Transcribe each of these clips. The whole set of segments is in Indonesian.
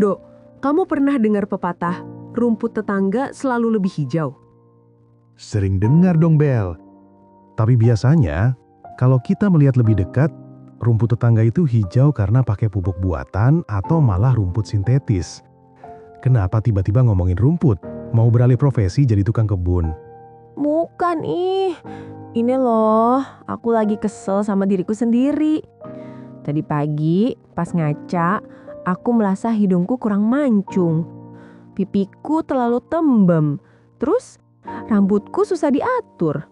Dok, kamu pernah dengar pepatah, rumput tetangga selalu lebih hijau? Sering dengar dong, Bel. Tapi biasanya, kalau kita melihat lebih dekat, rumput tetangga itu hijau karena pakai pupuk buatan atau malah rumput sintetis. Kenapa tiba-tiba ngomongin rumput? Mau beralih profesi jadi tukang kebun? Bukan ini loh, aku lagi kesel sama diriku sendiri. Tadi pagi pas ngaca, aku merasa hidungku kurang mancung. Pipiku terlalu tembem. Terus rambutku susah diatur.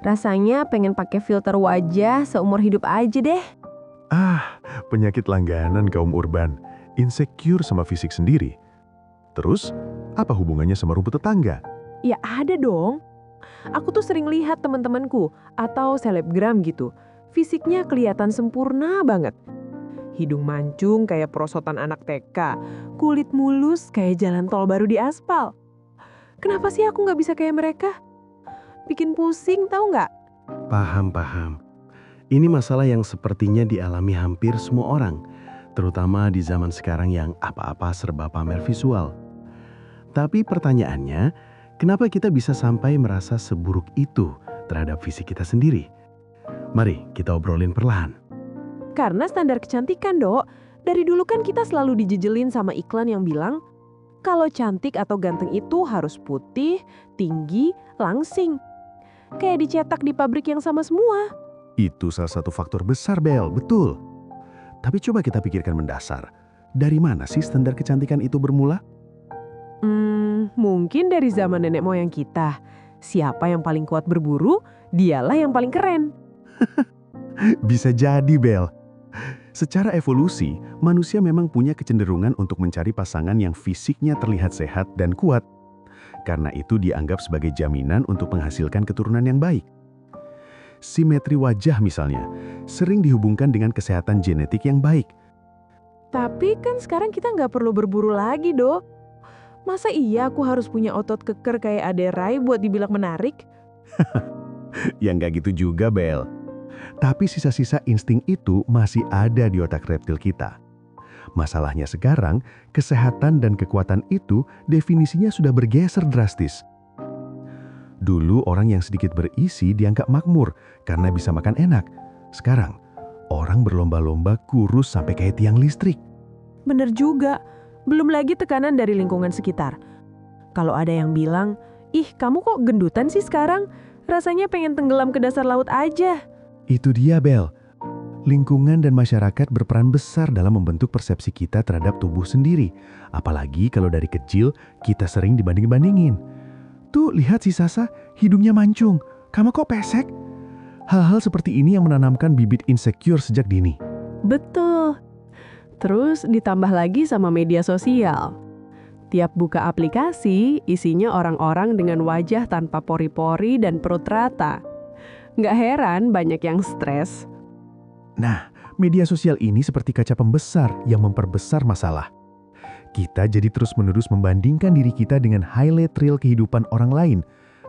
Rasanya pengen pakai filter wajah seumur hidup aja deh. Penyakit langganan kaum urban. Insecure sama fisik sendiri. Terus, apa hubungannya sama rumput tetangga? Ya ada dong. Aku tuh sering lihat teman-temanku atau selebgram gitu. Fisiknya kelihatan sempurna banget. Hidung mancung kayak perosotan anak TK. Kulit mulus kayak jalan tol baru di aspal. Kenapa sih aku nggak bisa kayak mereka? Bikin pusing tahu nggak? Paham. Ini masalah yang sepertinya dialami hampir semua orang, terutama di zaman sekarang yang apa-apa serba pamer visual. Tapi pertanyaannya, kenapa kita bisa sampai merasa seburuk itu terhadap fisik kita sendiri? Mari kita obrolin perlahan. Karena standar kecantikan, Dok. Dari dulu kan kita selalu dijejelin sama iklan yang bilang, kalau cantik atau ganteng itu harus putih, tinggi, langsing. Kayak dicetak di pabrik yang sama semua. Itu salah satu faktor besar, Bel, betul. Tapi coba kita pikirkan mendasar. Dari mana sih standar kecantikan itu bermula? Mungkin dari zaman nenek moyang kita. Siapa yang paling kuat berburu, dialah yang paling keren. Bisa jadi, Bel. Secara evolusi, manusia memang punya kecenderungan untuk mencari pasangan yang fisiknya terlihat sehat dan kuat. Karena itu dianggap sebagai jaminan untuk menghasilkan keturunan yang baik. Simetri wajah misalnya, sering dihubungkan dengan kesehatan genetik yang baik. Tapi kan sekarang kita nggak perlu berburu lagi, Dok. Masa iya aku harus punya otot keker kayak Ade Rai buat dibilang menarik? Ya nggak gitu juga, Bel. Tapi sisa-sisa insting itu masih ada di otak reptil kita. Masalahnya sekarang, kesehatan dan kekuatan itu definisinya sudah bergeser drastis. Dulu orang yang sedikit berisi dianggap makmur karena bisa makan enak. Sekarang, orang berlomba-lomba kurus sampai kayak tiang listrik. Bener juga. Belum lagi tekanan dari lingkungan sekitar. Kalau ada yang bilang, ih kamu kok gendutan sih sekarang? Rasanya pengen tenggelam ke dasar laut aja. Itu dia, Bel. Lingkungan dan masyarakat berperan besar dalam membentuk persepsi kita terhadap tubuh sendiri. Apalagi kalau dari kecil kita sering dibanding-bandingin. Tuh, lihat si Sasa, hidungnya mancung. Kamu kok pesek? Hal-hal seperti ini yang menanamkan bibit insecure sejak dini. Betul. Terus ditambah lagi sama media sosial. Tiap buka aplikasi, isinya orang-orang dengan wajah tanpa pori-pori dan perut rata. Nggak heran banyak yang stres. Nah, media sosial ini seperti kaca pembesar yang memperbesar masalah. Kita jadi terus-menerus membandingkan diri kita dengan highlight reel kehidupan orang lain.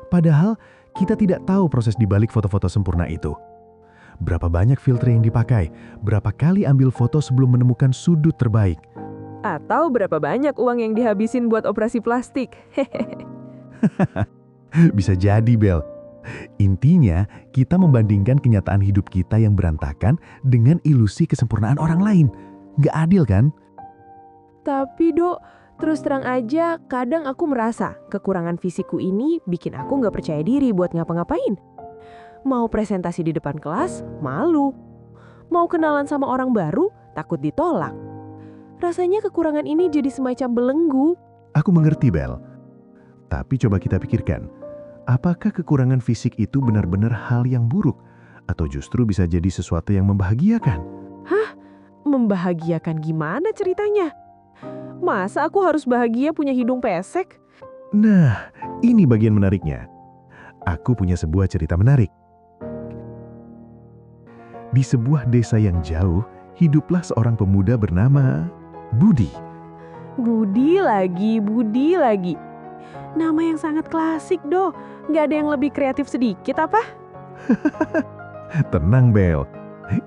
Padahal kita tidak tahu proses di balik foto-foto sempurna itu. Berapa banyak filter yang dipakai, berapa kali ambil foto sebelum menemukan sudut terbaik. Atau berapa banyak uang yang dihabisin buat operasi plastik. Bisa jadi, Bel. Intinya, kita membandingkan kenyataan hidup kita yang berantakan dengan ilusi kesempurnaan orang lain. Nggak adil kan? Tapi, Dok, terus terang aja, kadang aku merasa kekurangan fisikku ini bikin aku nggak percaya diri buat ngapa-ngapain. Mau presentasi di depan kelas, malu. Mau kenalan sama orang baru, takut ditolak. Rasanya kekurangan ini jadi semacam belenggu. Aku mengerti, Bel. Tapi coba kita pikirkan, apakah kekurangan fisik itu benar-benar hal yang buruk? Atau justru bisa jadi sesuatu yang membahagiakan? Membahagiakan gimana ceritanya? Masa aku harus bahagia punya hidung pesek? Nah, ini bagian menariknya. Aku punya sebuah cerita menarik. Di sebuah desa yang jauh, hiduplah seorang pemuda bernama Budi. Budi lagi. Nama yang sangat klasik, Doh. Nggak ada yang lebih kreatif sedikit apa? Tenang, Bel.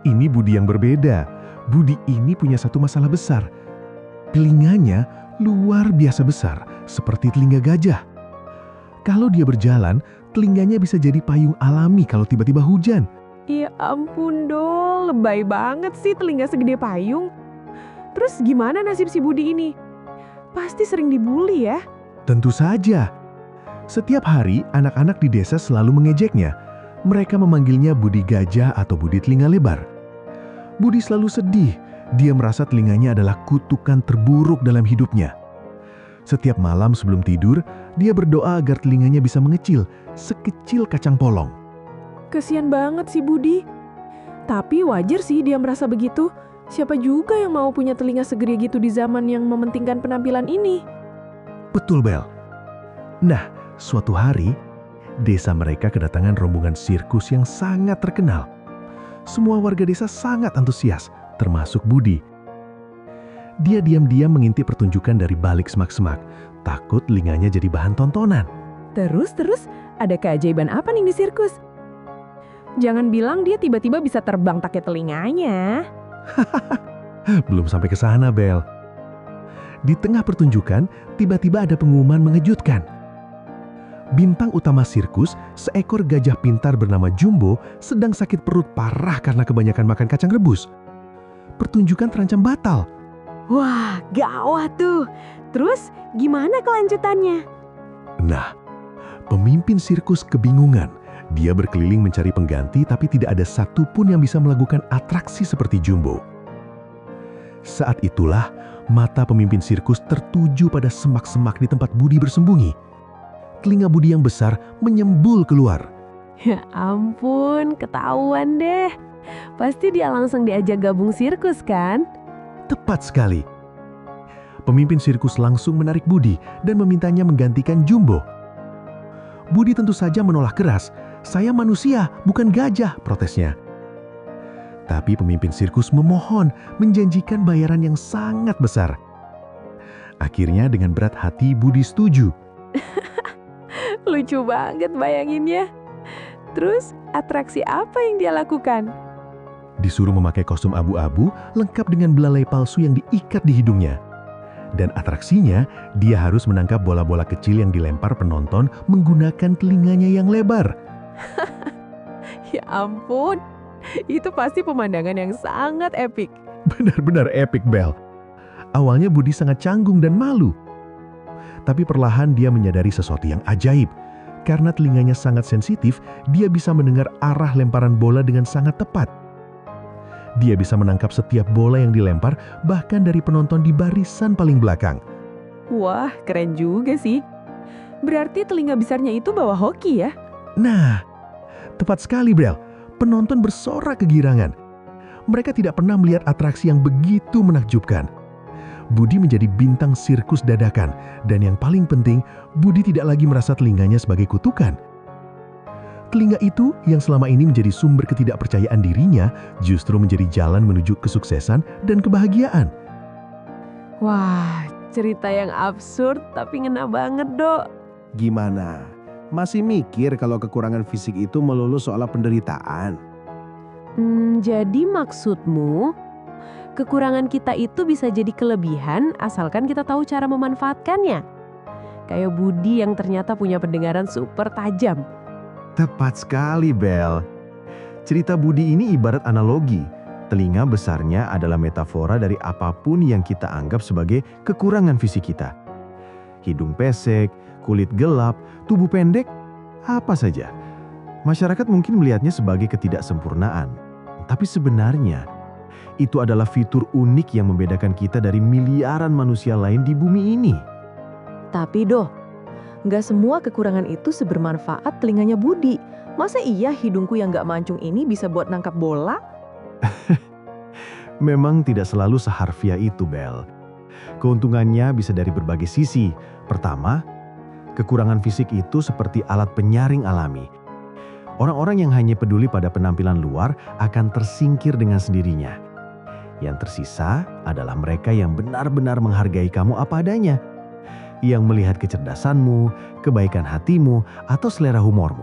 Ini Budi yang berbeda. Budi ini punya satu masalah besar. Telinganya luar biasa besar, seperti telinga gajah. Kalau dia berjalan, telinganya bisa jadi payung alami kalau tiba-tiba hujan. Ya ampun Dol, lebay banget sih telinga segede payung. Terus gimana nasib si Budi ini? Pasti sering dibully ya? Tentu saja. Setiap hari, anak-anak di desa selalu mengejeknya. Mereka memanggilnya Budi Gajah atau Budi Telinga Lebar. Budi selalu sedih. Dia merasa telinganya adalah kutukan terburuk dalam hidupnya. Setiap malam sebelum tidur, dia berdoa agar telinganya bisa mengecil, sekecil kacang polong. Kesian banget si Budi. Tapi wajar sih dia merasa begitu. Siapa juga yang mau punya telinga segede gitu di zaman yang mementingkan penampilan ini? Betul, Bel. Nah, suatu hari, desa mereka kedatangan rombongan sirkus yang sangat terkenal. Semua warga desa sangat antusias, termasuk Budi. Dia diam-diam mengintip pertunjukan dari balik semak-semak, takut telinganya jadi bahan tontonan. Terus ada keajaiban apa nih di sirkus? Jangan bilang dia tiba-tiba bisa terbang pakai telinganya. Belum sampai ke sana, Bel. Di tengah pertunjukan, tiba-tiba ada pengumuman mengejutkan. Bintang utama sirkus, seekor gajah pintar bernama Jumbo, sedang sakit perut parah karena kebanyakan makan kacang rebus. Pertunjukan terancam batal. Wah, gawat tuh. Terus gimana kelanjutannya? Nah, pemimpin sirkus kebingungan. Dia berkeliling mencari pengganti, tapi tidak ada satupun yang bisa melakukan atraksi seperti Jumbo. Saat itulah, mata pemimpin sirkus tertuju pada semak-semak di tempat Budi bersembunyi. Telinga Budi yang besar menyembul keluar. Ya ampun, ketahuan deh. Pasti dia langsung diajak gabung sirkus kan? Tepat sekali. Pemimpin sirkus langsung menarik Budi dan memintanya menggantikan Jumbo. Budi tentu saja menolak keras. "Saya manusia, bukan gajah," protesnya. Tapi pemimpin sirkus memohon, menjanjikan bayaran yang sangat besar. Akhirnya dengan berat hati Budi setuju. Lucu banget bayanginnya. Terus atraksi apa yang dia lakukan? Disuruh memakai kostum abu-abu lengkap dengan belalai palsu yang diikat di hidungnya. Dan atraksinya, dia harus menangkap bola-bola kecil yang dilempar penonton menggunakan telinganya yang lebar. Ya ampun, itu pasti pemandangan yang sangat epik. Benar-benar epic, Bel. Awalnya Budi sangat canggung dan malu. Tapi perlahan dia menyadari sesuatu yang ajaib. Karena telinganya sangat sensitif, dia bisa mendengar arah lemparan bola dengan sangat tepat. Dia bisa menangkap setiap bola yang dilempar, bahkan dari penonton di barisan paling belakang. Wah, keren juga sih. Berarti telinga besarnya itu bawa hoki ya? Nah, tepat sekali, Bel. Penonton bersorak kegirangan. Mereka tidak pernah melihat atraksi yang begitu menakjubkan. Budi menjadi bintang sirkus dadakan, dan yang paling penting, Budi tidak lagi merasa telinganya sebagai kutukan. Telinga itu yang selama ini menjadi sumber ketidakpercayaan dirinya, justru menjadi jalan menuju kesuksesan dan kebahagiaan. Wah, cerita yang absurd tapi ngena banget, Dok. Gimana? Masih mikir kalau kekurangan fisik itu melulu soal penderitaan? Jadi maksudmu, kekurangan kita itu bisa jadi kelebihan asalkan kita tahu cara memanfaatkannya. Kayak Budi yang ternyata punya pendengaran super tajam. Tepat sekali, Bel. Cerita Budi ini ibarat analogi. Telinga besarnya adalah metafora dari apapun yang kita anggap sebagai kekurangan fisik kita. Hidung pesek, kulit gelap, tubuh pendek, apa saja. Masyarakat mungkin melihatnya sebagai ketidaksempurnaan. Tapi sebenarnya, itu adalah fitur unik yang membedakan kita dari miliaran manusia lain di bumi ini. Tapi nggak semua kekurangan itu sebermanfaat telinganya Budi. Masa iya hidungku yang nggak mancung ini bisa buat nangkap bola? Memang tidak selalu seharfiah itu, Bel. Keuntungannya bisa dari berbagai sisi. Pertama, kekurangan fisik itu seperti alat penyaring alami. Orang-orang yang hanya peduli pada penampilan luar akan tersingkir dengan sendirinya. Yang tersisa adalah mereka yang benar-benar menghargai kamu apa adanya. Yang melihat kecerdasanmu, kebaikan hatimu, atau selera humormu.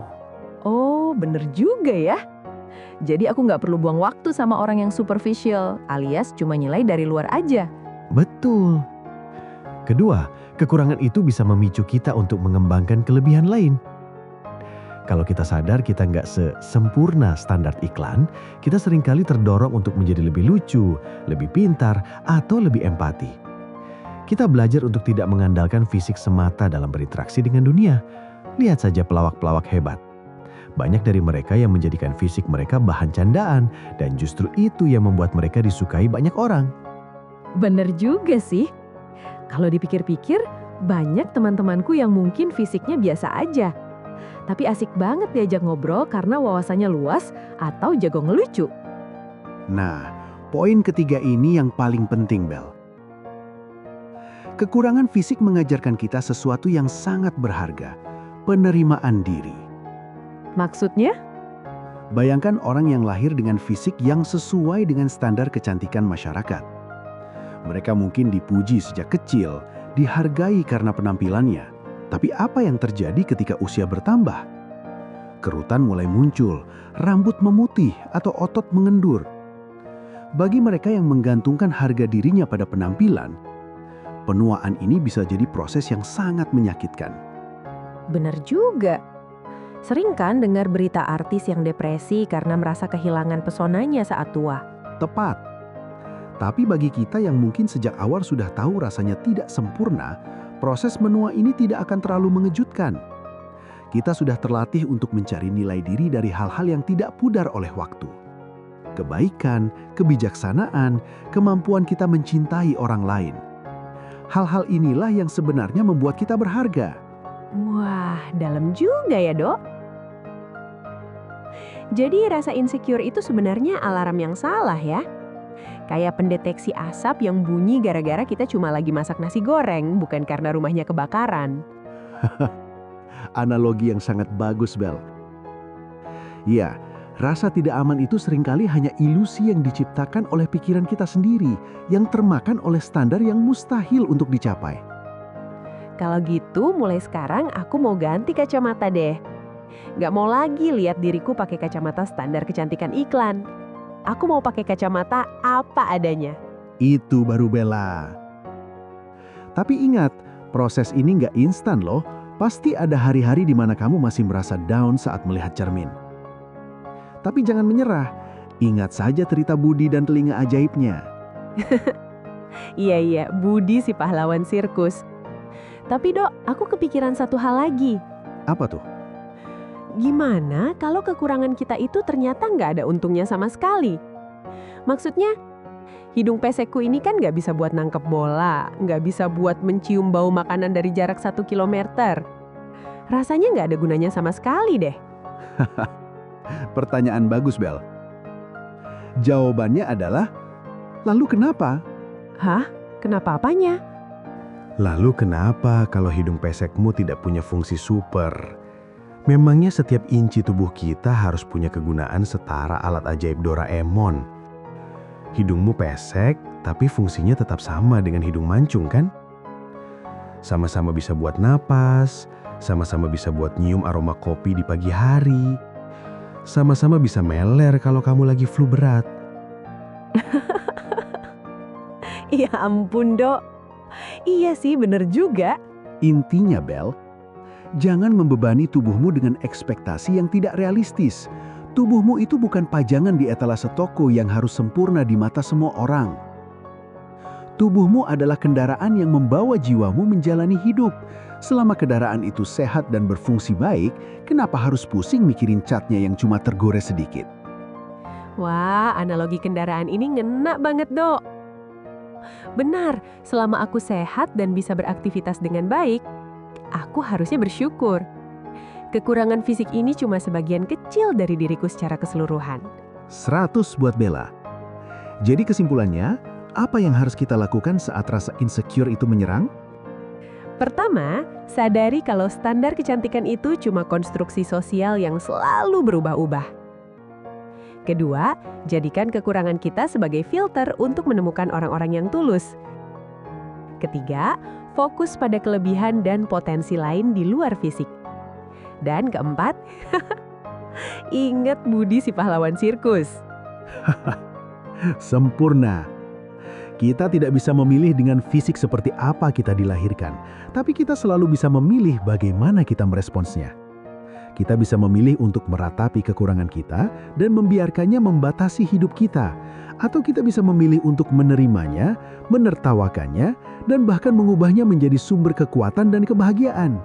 Oh, bener juga ya. Jadi aku nggak perlu buang waktu sama orang yang superficial, alias cuma nilai dari luar aja. Betul. Kedua, kekurangan itu bisa memicu kita untuk mengembangkan kelebihan lain. Kalau kita sadar kita nggak sempurna standar iklan, kita seringkali terdorong untuk menjadi lebih lucu, lebih pintar, atau lebih empati. Kita belajar untuk tidak mengandalkan fisik semata dalam berinteraksi dengan dunia. Lihat saja pelawak-pelawak hebat. Banyak dari mereka yang menjadikan fisik mereka bahan candaan, dan justru itu yang membuat mereka disukai banyak orang. Bener juga sih. Kalau dipikir-pikir, banyak teman-temanku yang mungkin fisiknya biasa aja. Tapi asik banget diajak ngobrol karena wawasannya luas atau jago ngelucu. Nah, poin ketiga ini yang paling penting, Bel. Kekurangan fisik mengajarkan kita sesuatu yang sangat berharga, penerimaan diri. Maksudnya? Bayangkan orang yang lahir dengan fisik yang sesuai dengan standar kecantikan masyarakat. Mereka mungkin dipuji sejak kecil, dihargai karena penampilannya. Tapi apa yang terjadi ketika usia bertambah? Kerutan mulai muncul, rambut memutih atau otot mengendur. Bagi mereka yang menggantungkan harga dirinya pada penampilan, penuaan ini bisa jadi proses yang sangat menyakitkan. Bener juga. Sering kan dengar berita artis yang depresi karena merasa kehilangan pesonanya saat tua. Tepat. Tapi bagi kita yang mungkin sejak awal sudah tahu rasanya tidak sempurna, proses menua ini tidak akan terlalu mengejutkan. Kita sudah terlatih untuk mencari nilai diri dari hal-hal yang tidak pudar oleh waktu. Kebaikan, kebijaksanaan, kemampuan kita mencintai orang lain. Hal-hal inilah yang sebenarnya membuat kita berharga. Wah, dalam juga ya, Dok. Jadi rasa insecure itu sebenarnya alarm yang salah ya? Kayak pendeteksi asap yang bunyi gara-gara kita cuma lagi masak nasi goreng, bukan karena rumahnya kebakaran. Analogi yang sangat bagus, Bel. Ya, rasa tidak aman itu seringkali hanya ilusi yang diciptakan oleh pikiran kita sendiri, yang termakan oleh standar yang mustahil untuk dicapai. Kalau gitu, mulai sekarang aku mau ganti kacamata deh. Nggak mau lagi lihat diriku pakai kacamata standar kecantikan iklan. Aku mau pakai kacamata apa adanya. Itu baru Bella. Tapi ingat, proses ini nggak instan loh. Pasti ada hari-hari di mana kamu masih merasa down saat melihat cermin. Tapi jangan menyerah. Ingat saja cerita Budi dan telinga ajaibnya. Iya, Budi si pahlawan sirkus. Tapi Dok, aku kepikiran satu hal lagi. Apa tuh? Gimana kalau kekurangan kita itu ternyata nggak ada untungnya sama sekali? Maksudnya, hidung pesekku ini kan nggak bisa buat nangkep bola, nggak bisa buat mencium bau makanan dari jarak 1 kilometer. Rasanya nggak ada gunanya sama sekali deh. Pertanyaan bagus, Bel. Jawabannya adalah, lalu kenapa? Hah? Kenapa apanya? Lalu kenapa kalau hidung pesekmu tidak punya fungsi super? Memangnya setiap inci tubuh kita harus punya kegunaan setara alat ajaib Doraemon? Hidungmu pesek, tapi fungsinya tetap sama dengan hidung mancung kan? Sama-sama bisa buat napas, sama-sama bisa buat nyium aroma kopi di pagi hari, sama-sama bisa meler kalau kamu lagi flu berat. Ya ampun, Dok. Iya sih, bener juga. Intinya, Bel, jangan membebani tubuhmu dengan ekspektasi yang tidak realistis. Tubuhmu itu bukan pajangan di etalase toko yang harus sempurna di mata semua orang. Tubuhmu adalah kendaraan yang membawa jiwamu menjalani hidup. Selama kendaraan itu sehat dan berfungsi baik, kenapa harus pusing mikirin catnya yang cuma tergores sedikit? Wah, analogi kendaraan ini ngena banget, Dok. Benar, selama aku sehat dan bisa beraktivitas dengan baik, aku harusnya bersyukur. Kekurangan fisik ini cuma sebagian kecil dari diriku secara keseluruhan. 100 buat Bella. Jadi kesimpulannya, apa yang harus kita lakukan saat rasa insecure itu menyerang? Pertama, sadari kalau standar kecantikan itu cuma konstruksi sosial yang selalu berubah-ubah. Kedua, jadikan kekurangan kita sebagai filter untuk menemukan orang-orang yang tulus. Ketiga, fokus pada kelebihan dan potensi lain di luar fisik. Dan keempat, ingat Budi si pahlawan sirkus. Sempurna. Kita tidak bisa memilih dengan fisik seperti apa kita dilahirkan, tapi kita selalu bisa memilih bagaimana kita meresponsnya. Kita bisa memilih untuk meratapi kekurangan kita dan membiarkannya membatasi hidup kita. Atau kita bisa memilih untuk menerimanya, menertawakannya, dan bahkan mengubahnya menjadi sumber kekuatan dan kebahagiaan.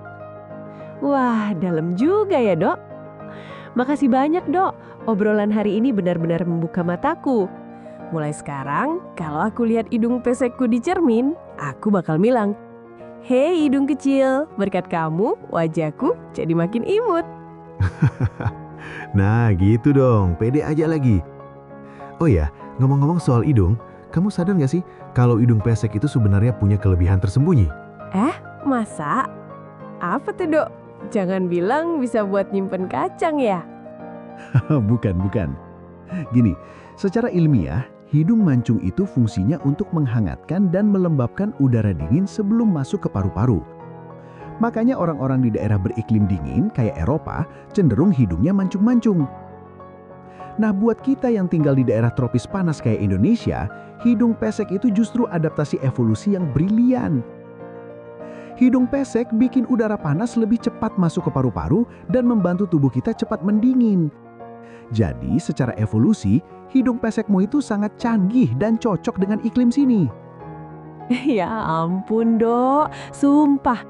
Wah, dalam juga ya, Dok. Makasih banyak, Dok. Obrolan hari ini benar-benar membuka mataku. Mulai sekarang, kalau aku lihat hidung pesekku di cermin, aku bakal bilang, "Hei hidung kecil, berkat kamu, wajahku jadi makin imut." Nah gitu dong, pede aja lagi. Oh ya, ngomong-ngomong soal hidung, kamu sadar nggak sih kalau hidung pesek itu sebenarnya punya kelebihan tersembunyi? Masa? Apa tuh, Dok? Jangan bilang bisa buat nyimpen kacang ya? Bukan. Gini, secara ilmiah, hidung mancung itu fungsinya untuk menghangatkan dan melembabkan udara dingin sebelum masuk ke paru-paru. Makanya orang-orang di daerah beriklim dingin kayak Eropa cenderung hidungnya mancung-mancung. Nah, buat kita yang tinggal di daerah tropis panas kayak Indonesia, hidung pesek itu justru adaptasi evolusi yang brilian. Hidung pesek bikin udara panas lebih cepat masuk ke paru-paru dan membantu tubuh kita cepat mendingin. Jadi, secara evolusi, hidung pesekmu itu sangat canggih dan cocok dengan iklim sini. Ya ampun, Dok. Sumpah,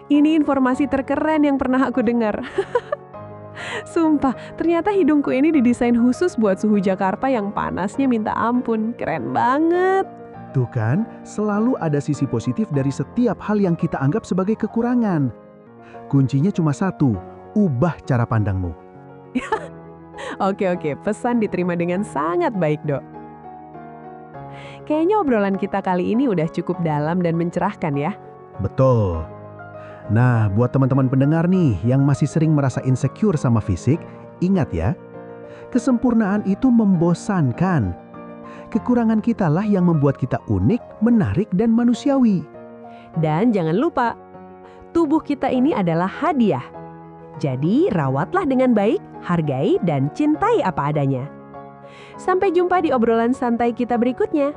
ini informasi terkeren yang pernah aku dengar. Sumpah, ternyata hidungku ini didesain khusus buat suhu Jakarta yang panasnya minta ampun. Keren banget. Tuh kan, selalu ada sisi positif dari setiap hal yang kita anggap sebagai kekurangan. Kuncinya cuma satu, ubah cara pandangmu. Oke, pesan diterima dengan sangat baik, Dok. Kayaknya obrolan kita kali ini udah cukup dalam dan mencerahkan ya. Betul. Nah, buat teman-teman pendengar nih yang masih sering merasa insecure sama fisik, ingat ya, kesempurnaan itu membosankan. Kekurangan kitalah yang membuat kita unik, menarik, dan manusiawi. Dan jangan lupa, tubuh kita ini adalah hadiah. Jadi, rawatlah dengan baik, hargai, dan cintai apa adanya. Sampai jumpa di obrolan santai kita berikutnya.